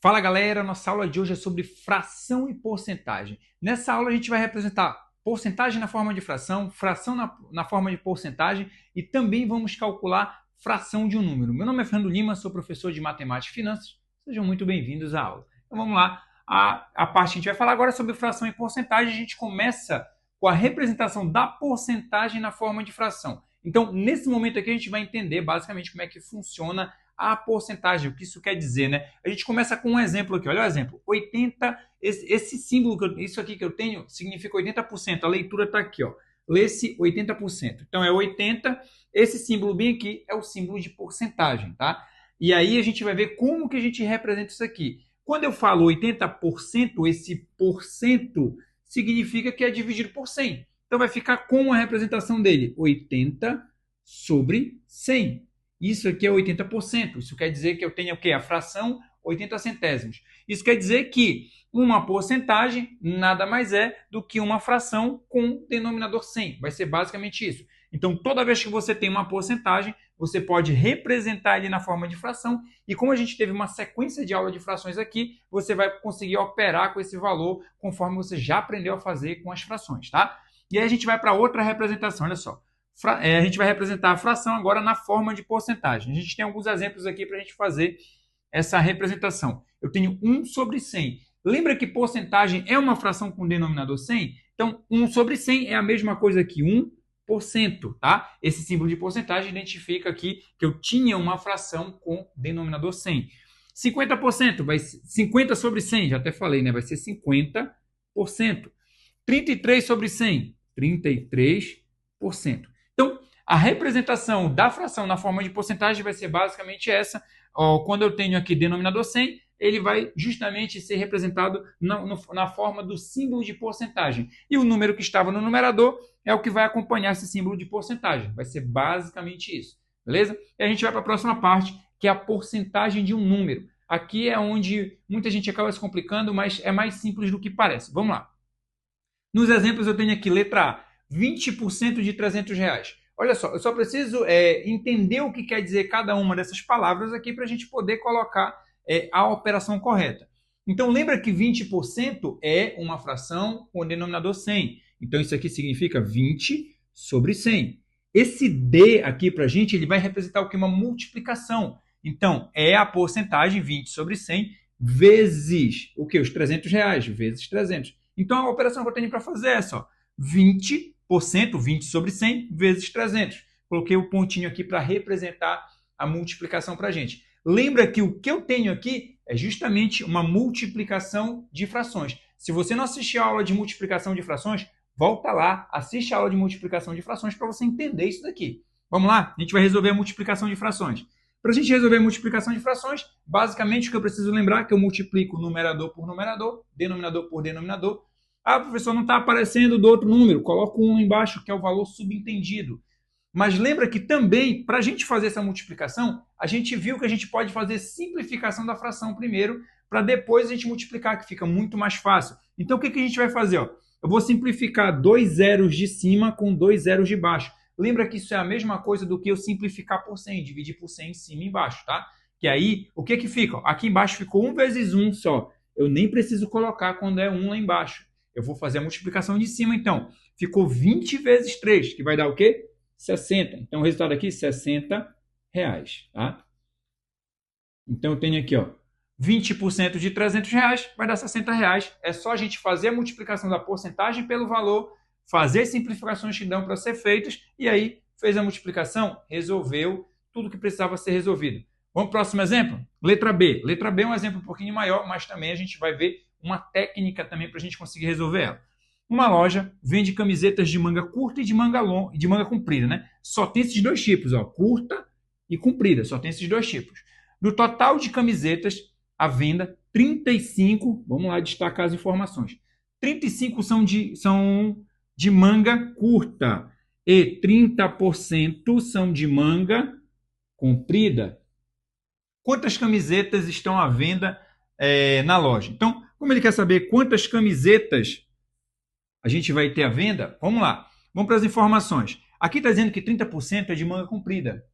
Fala galera, nossa aula de hoje é sobre fração e porcentagem. Nessa aula a gente vai representar porcentagem na forma de fração, fração na forma de porcentagem e também vamos calcular fração de um número. Meu nome é Fernando Lima, sou professor de Matemática e Finanças. Sejam muito bem-vindos à aula. Então vamos lá, a parte que a gente vai falar agora é sobre fração e porcentagem. A gente começa com a representação da porcentagem na forma de fração. Então, nesse momento aqui, a gente vai entender basicamente como é que funciona a porcentagem, o que isso quer dizer, né? A gente começa com um exemplo aqui, olha o exemplo, 80, esse símbolo, isso aqui que eu tenho, significa 80%, a leitura está aqui, ó, lê-se 80%, então é 80, esse símbolo bem aqui é o símbolo de porcentagem, tá? E aí a gente vai ver como que a gente representa isso aqui. Quando eu falo 80%, esse porcento significa que é dividido por 100, então vai ficar com a representação dele, 80 sobre 100. Isso aqui é 80%. Isso quer dizer que eu tenho o quê? A fração 80 centésimos. Isso quer dizer que uma porcentagem nada mais é do que uma fração com denominador 100. Vai ser basicamente isso. Então, toda vez que você tem uma porcentagem, você pode representar ele na forma de fração. E como a gente teve uma sequência de aula de frações aqui, você vai conseguir operar com esse valor conforme você já aprendeu a fazer com as frações, tá? E aí a gente vai para outra representação, olha só. A gente vai representar a fração agora na forma de porcentagem. A gente tem alguns exemplos aqui para a gente fazer essa representação. Eu tenho 1 sobre 100. Lembra que porcentagem é uma fração com denominador 100? Então, 1 sobre 100 é a mesma coisa que 1%, tá? Esse símbolo de porcentagem identifica aqui que eu tinha uma fração com denominador 100. 50% vai ser 50 sobre 100, já até falei, né? Vai ser 50%. 33 sobre 100, 33%. Então, a representação da fração na forma de porcentagem vai ser basicamente essa. Quando eu tenho aqui denominador 100, ele vai justamente ser representado na forma do símbolo de porcentagem. E o número que estava no numerador é o que vai acompanhar esse símbolo de porcentagem. Vai ser basicamente isso. Beleza? E a gente vai para a próxima parte, que é a porcentagem de um número. Aqui é onde muita gente acaba se complicando, mas é mais simples do que parece. Vamos lá. Nos exemplos eu tenho aqui, letra A, 20% de R$ 300. Olha só, eu só preciso entender o que quer dizer cada uma dessas palavras aqui para a gente poder colocar a operação correta. Então, lembra que 20% é uma fração com o denominador 100. Então, isso aqui significa 20 sobre 100. Esse D aqui para a gente, ele vai representar o que? Uma multiplicação. Então, é a porcentagem 20 sobre 100 vezes o que? Os R$ 300, vezes 300. Então, a operação que eu tenho para fazer é essa, 20%, 20 sobre 100, vezes 300. Coloquei o pontinho aqui para representar a multiplicação para a gente. Lembra que o que eu tenho aqui é justamente uma multiplicação de frações. Se você não assistiu a aula de multiplicação de frações, volta lá, assiste a aula de multiplicação de frações para você entender isso daqui. Vamos lá? A gente vai resolver a multiplicação de frações. Para a gente resolver a multiplicação de frações, basicamente o que eu preciso lembrar é que eu multiplico numerador por numerador, denominador por denominador. Ah, professor, não está aparecendo do outro número. Coloca um embaixo, que é o valor subentendido. Mas lembra que também, para a gente fazer essa multiplicação, a gente viu que a gente pode fazer simplificação da fração primeiro, para depois a gente multiplicar, que fica muito mais fácil. Então, o que a gente vai fazer? Eu vou simplificar 2 zeros de cima com 2 zeros de baixo. Lembra que isso é a mesma coisa do que eu simplificar por 100, dividir por 100 em cima e embaixo, tá? Que aí, o que fica? Aqui embaixo ficou 1 vezes 1 só. Eu nem preciso colocar quando é 1 lá embaixo. Eu vou fazer a multiplicação de cima, então. Ficou 20 vezes 3, que vai dar o quê? 60. Então, o resultado aqui, R$ 60, tá? Então, eu tenho aqui, ó, 20% de R$ 300 vai dar R$ 60. É só a gente fazer a multiplicação da porcentagem pelo valor, fazer as simplificações que dão para ser feitas, e aí fez a multiplicação, resolveu tudo que precisava ser resolvido. Vamos para o próximo exemplo? Letra B. Letra B é um exemplo um pouquinho maior, mas também a gente vai ver uma técnica também para a gente conseguir resolver ela. Uma loja vende camisetas de manga curta e de manga longa, de manga comprida, né? Só tem esses dois tipos, ó, curta e comprida, só tem esses dois tipos. Do total de camisetas à venda, 35, vamos lá destacar as informações. 35 são de manga curta e 30% são de manga comprida. Quantas camisetas estão à venda na loja? Então, como ele quer saber quantas camisetas a gente vai ter à venda, vamos lá. Vamos para as informações. Aqui está dizendo que 30% é de manga comprida.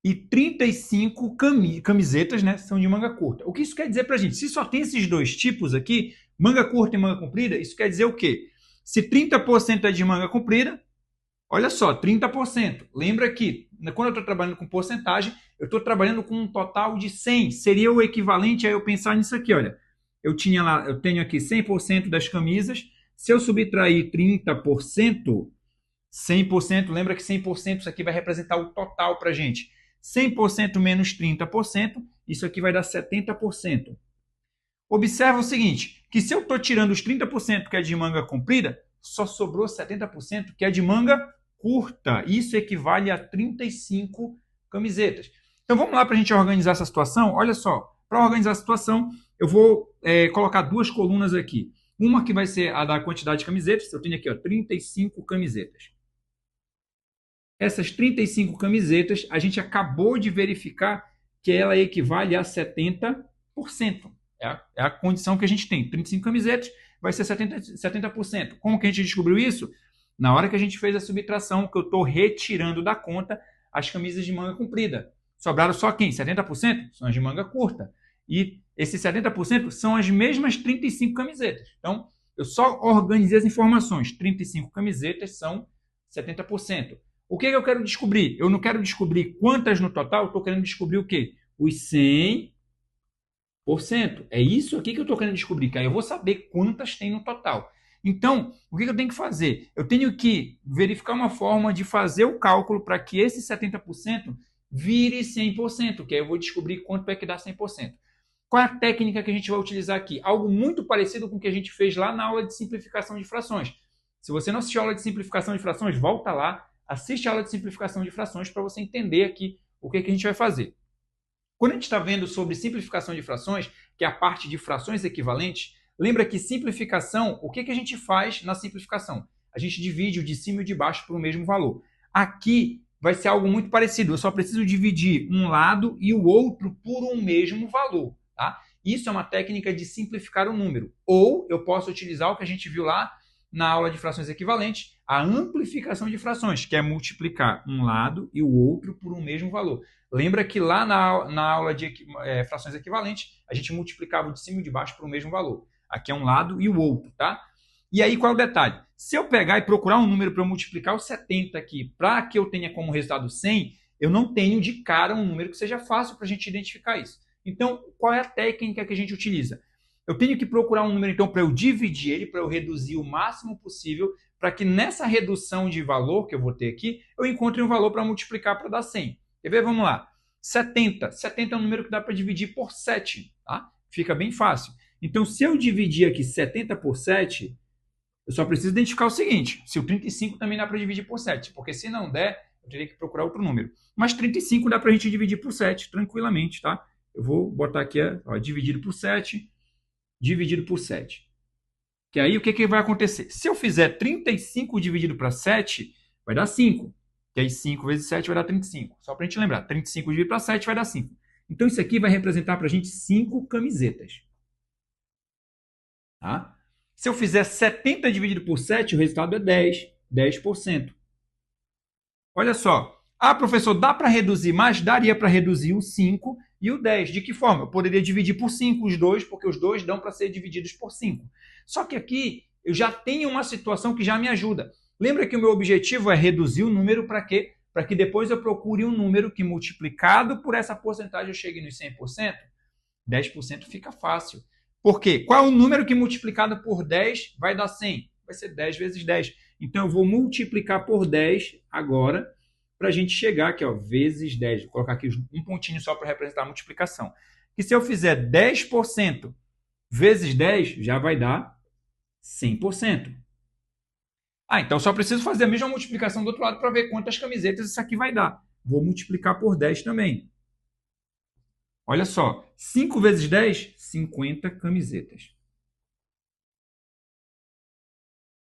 e 35 camisetas, né, são de manga curta. O que isso quer dizer para a gente? Se só tem esses dois tipos aqui, manga curta e manga comprida, isso quer dizer o quê? Se 30% é de manga comprida, olha só, 30%. Lembra que quando eu estou trabalhando com porcentagem, eu estou trabalhando com um total de 100. Seria o equivalente a eu pensar nisso aqui, olha. Eu tenho aqui 100% das camisas. Se eu subtrair 30%, 100%, lembra que 100% isso aqui vai representar o total para a gente. 100% menos 30%, isso aqui vai dar 70%. Observa o seguinte, que se eu estou tirando os 30% que é de manga comprida, só sobrou 70% que é de manga curta. Isso equivale a 35 camisetas. Então vamos lá para a gente organizar essa situação. Olha só, para organizar a situação, eu vou colocar duas colunas aqui. Uma que vai ser a da quantidade de camisetas. Eu tenho aqui 35 camisetas. Essas 35 camisetas, a gente acabou de verificar que ela equivale a 70%. É a condição que a gente tem. 35 camisetas vai ser 70%. Como que a gente descobriu isso? Na hora que a gente fez a subtração, que eu estou retirando da conta as camisas de manga comprida. Sobraram só quem? 70%? São as de manga curta. E esses 70% são as mesmas 35 camisetas. Então, eu só organizei as informações. 35 camisetas são 70%. O que eu quero descobrir? Eu não quero descobrir quantas no total, eu estou querendo descobrir o quê? Os 100%. É isso aqui que eu estou querendo descobrir, que aí eu vou saber quantas tem no total. Então, o que eu tenho que fazer? Eu tenho que verificar uma forma de fazer o cálculo para que esse 70% vire 100%, que aí eu vou descobrir quanto é que dá 100%. Qual é a técnica que a gente vai utilizar aqui? Algo muito parecido com o que a gente fez lá na aula de simplificação de frações. Se você não assistiu a aula de simplificação de frações, volta lá, assiste a aula de simplificação de frações para você entender aqui o que a gente vai fazer. Quando a gente está vendo sobre simplificação de frações, que é a parte de frações equivalentes, lembra que simplificação, o que a gente faz na simplificação? A gente divide o de cima e o de baixo por o mesmo valor. Aqui vai ser algo muito parecido, eu só preciso dividir um lado e o outro por um mesmo valor. Tá? Isso é uma técnica de simplificar o número. Ou eu posso utilizar o que a gente viu lá na aula de frações equivalentes, a amplificação de frações, que é multiplicar um lado e o outro por um mesmo valor. Lembra que lá na aula de frações equivalentes, a gente multiplicava o de cima e o de baixo por um mesmo valor. Aqui é um lado e o outro, tá? E aí, qual é o detalhe? Se eu pegar e procurar um número para eu multiplicar o 70 aqui, para que eu tenha como resultado 100, eu não tenho de cara um número que seja fácil para a gente identificar isso. Então, qual é a técnica que a gente utiliza? Eu tenho que procurar um número, então, para eu dividir ele, para eu reduzir o máximo possível, para que nessa redução de valor que eu vou ter aqui, eu encontre um valor para multiplicar para dar 100. Quer ver? Vamos lá. 70. 70 é um número que dá para dividir por 7. Tá? Fica bem fácil. Então, se eu dividir aqui 70 por 7, eu só preciso identificar o seguinte, se o 35 também dá para dividir por 7, porque se não der, eu teria que procurar outro número. Mas 35 dá para a gente dividir por 7, tranquilamente, tá? Eu vou botar aqui, dividido por 7, dividido por 7. Que aí o que vai acontecer? Se eu fizer 35 dividido para 7, vai dar 5. Que aí 5 vezes 7 vai dar 35. Só para a gente lembrar, 35 dividido para 7 vai dar 5. Então isso aqui vai representar para a gente 5 camisetas. Tá? Se eu fizer 70 dividido por 7, o resultado é 10. 10%. Olha só. Ah, professor, dá para reduzir mais? Daria para reduzir o 5 e o 10. De que forma? Eu poderia dividir por 5 os dois, porque os dois dão para ser divididos por 5. Só que aqui eu já tenho uma situação que já me ajuda. Lembra que o meu objetivo é reduzir o número para quê? Para que depois eu procure um número que multiplicado por essa porcentagem eu chegue nos 100%. 10% fica fácil. Por quê? Qual é o número que multiplicado por 10 vai dar 100? Vai ser 10 vezes 10. Então eu vou multiplicar por 10 agora para a gente chegar aqui, vezes 10. Vou colocar aqui um pontinho só para representar a multiplicação. E se eu fizer 10% vezes 10, já vai dar 100%. Então só preciso fazer a mesma multiplicação do outro lado para ver quantas camisetas isso aqui vai dar. Vou multiplicar por 10 também. Olha só, 5 vezes 10, 50 camisetas.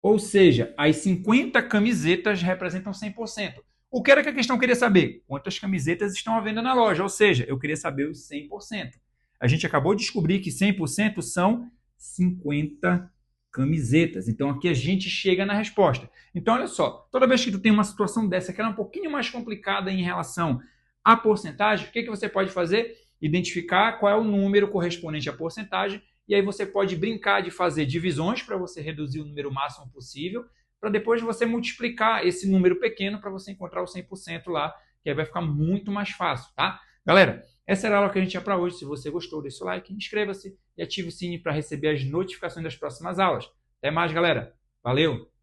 Ou seja, as 50 camisetas representam 100%. O que era que a questão queria saber? Quantas camisetas estão à venda na loja? Ou seja, eu queria saber os 100%. A gente acabou de descobrir que 100% são 50 camisetas. Então, aqui a gente chega na resposta. Então, olha só, toda vez que tu tem uma situação dessa que ela é um pouquinho mais complicada em relação a porcentagem, o que você pode fazer? Identificar qual é o número correspondente à porcentagem, e aí você pode brincar de fazer divisões para você reduzir o número máximo possível, para depois você multiplicar esse número pequeno para você encontrar o 100% lá, que aí vai ficar muito mais fácil, tá? Galera, essa era a aula que a gente tinha para hoje. Se você gostou, deixa o like, inscreva-se e ative o sininho para receber as notificações das próximas aulas. Até mais, galera. Valeu!